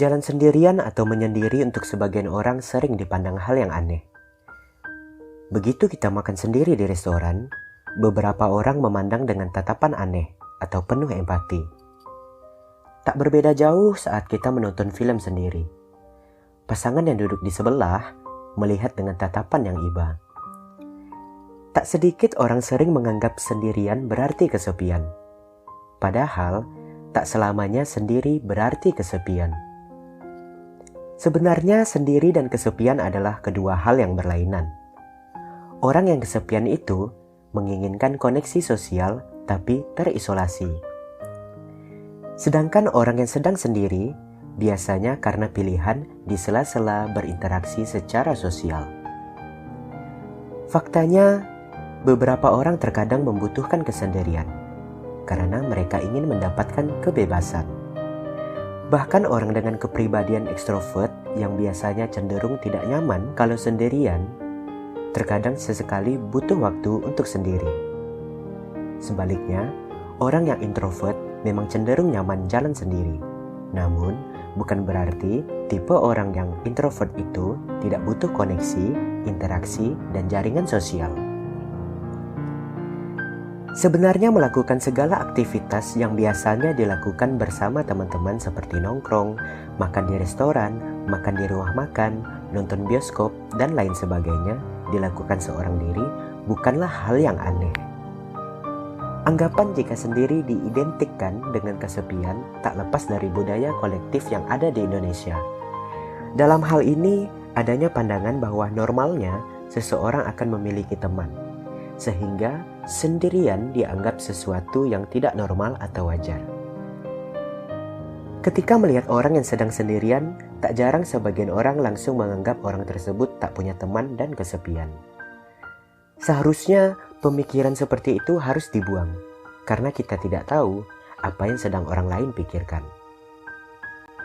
Jalan sendirian atau menyendiri untuk sebagian orang sering dipandang hal yang aneh. Begitu kita makan sendiri di restoran, beberapa orang memandang dengan tatapan aneh atau penuh empati. Tak berbeda jauh saat kita menonton film sendiri. Pasangan yang duduk di sebelah melihat dengan tatapan yang iba. Tak sedikit orang sering menganggap sendirian berarti kesepian. Padahal, tak selamanya sendiri berarti kesepian. Sebenarnya sendiri dan kesepian adalah kedua hal yang berlainan. Orang yang kesepian itu menginginkan koneksi sosial tapi terisolasi. Sedangkan orang yang sedang sendiri biasanya karena pilihan di sela-sela berinteraksi secara sosial. Faktanya, beberapa orang terkadang membutuhkan kesendirian karena mereka ingin mendapatkan kebebasan. Bahkan orang dengan kepribadian ekstrovert yang biasanya cenderung tidak nyaman kalau sendirian, terkadang sesekali butuh waktu untuk sendiri. Sebaliknya, orang yang introvert memang cenderung nyaman jalan sendiri. Namun, bukan berarti tipe orang yang introvert itu tidak butuh koneksi, interaksi, dan jaringan sosial. Sebenarnya melakukan segala aktivitas yang biasanya dilakukan bersama teman-teman seperti nongkrong, makan di restoran, makan di rumah makan, nonton bioskop, dan lain sebagainya dilakukan seorang diri bukanlah hal yang aneh. Anggapan jika sendiri diidentikan dengan kesepian tak lepas dari budaya kolektif yang ada di Indonesia. Dalam hal ini, adanya pandangan bahwa normalnya seseorang akan memiliki teman, sehingga sendirian dianggap sesuatu yang tidak normal atau wajar. Ketika melihat orang yang sedang sendirian, tak jarang sebagian orang langsung menganggap orang tersebut tak punya teman dan kesepian. Seharusnya pemikiran seperti itu harus dibuang, karena kita tidak tahu apa yang sedang orang lain pikirkan.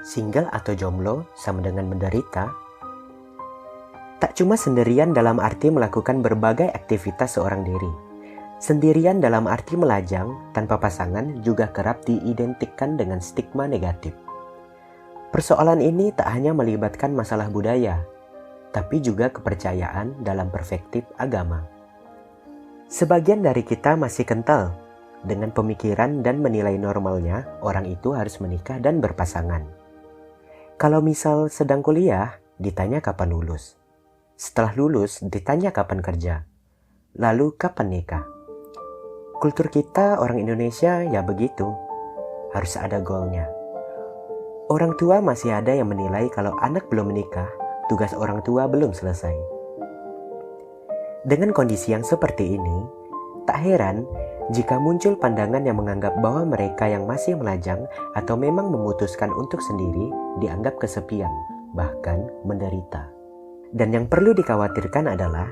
Single atau jomblo sama dengan menderita. Tak cuma sendirian dalam arti melakukan berbagai aktivitas seorang diri. Sendirian dalam arti melajang tanpa pasangan juga kerap diidentikan dengan stigma negatif. Persoalan ini tak hanya melibatkan masalah budaya, tapi juga kepercayaan dalam perspektif agama. Sebagian dari kita masih kental dengan pemikiran dan menilai normalnya orang itu harus menikah dan berpasangan. Kalau misal sedang kuliah, ditanya kapan lulus. Setelah lulus, ditanya kapan kerja. Lalu kapan nikah? Kultur kita orang Indonesia ya begitu. Harus ada goalnya. Orang tua masih ada yang menilai kalau anak belum menikah, tugas orang tua belum selesai. Dengan kondisi yang seperti ini, tak heran jika muncul pandangan yang menganggap bahwa mereka yang masih melajang atau memang memutuskan untuk sendiri dianggap kesepian, bahkan menderita. Dan yang perlu dikhawatirkan adalah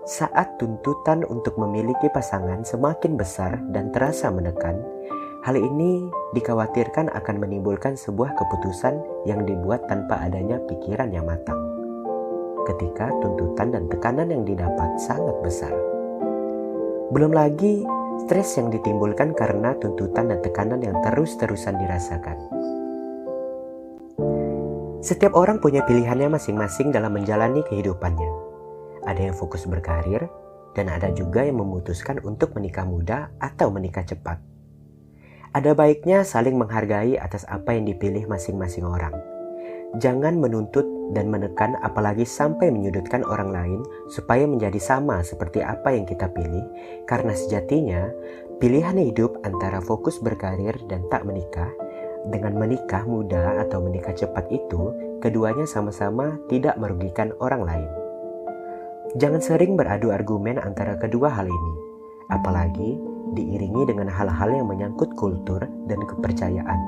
saat tuntutan untuk memiliki pasangan semakin besar dan terasa menekan, hal ini dikhawatirkan akan menimbulkan sebuah keputusan yang dibuat tanpa adanya pikiran yang matang. Ketika tuntutan dan tekanan yang didapat sangat besar. Belum lagi stres yang ditimbulkan karena tuntutan dan tekanan yang terus-terusan dirasakan. Setiap orang punya pilihannya masing-masing dalam menjalani kehidupannya. Ada yang fokus berkarir, dan ada juga yang memutuskan untuk menikah muda atau menikah cepat. Ada baiknya saling menghargai atas apa yang dipilih masing-masing orang. Jangan menuntut dan menekan apalagi sampai menyudutkan orang lain supaya menjadi sama seperti apa yang kita pilih, karena sejatinya pilihan hidup antara fokus berkarir dan tak menikah, dengan menikah muda atau menikah cepat itu, keduanya sama-sama tidak merugikan orang lain. Jangan sering beradu argumen antara kedua hal ini, apalagi diiringi dengan hal-hal yang menyangkut kultur dan kepercayaan.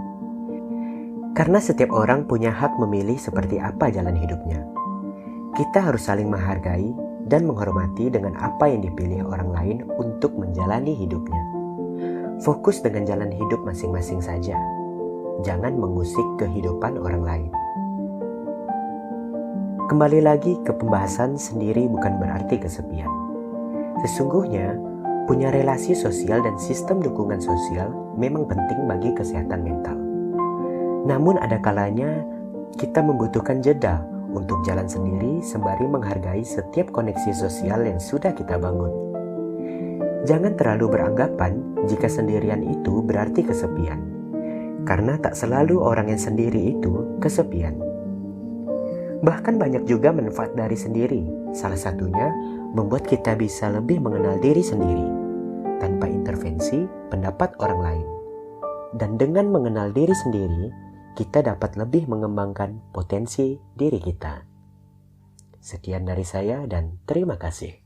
Karena setiap orang punya hak memilih seperti apa jalan hidupnya. Kita harus saling menghargai dan menghormati dengan apa yang dipilih orang lain untuk menjalani hidupnya. Fokus dengan jalan hidup masing-masing saja. Jangan mengusik kehidupan orang lain. Kembali lagi ke pembahasan sendiri bukan berarti kesepian. Sesungguhnya, punya relasi sosial dan sistem dukungan sosial memang penting bagi kesehatan mental. Namun ada kalanya kita membutuhkan jeda untuk jalan sendiri sembari menghargai setiap koneksi sosial yang sudah kita bangun. Jangan terlalu beranggapan jika sendirian itu berarti kesepian, karena tak selalu orang yang sendiri itu kesepian. Bahkan banyak juga manfaat dari sendiri, salah satunya membuat kita bisa lebih mengenal diri sendiri, tanpa intervensi pendapat orang lain. Dan dengan mengenal diri sendiri, kita dapat lebih mengembangkan potensi diri kita. Sekian dari saya dan terima kasih.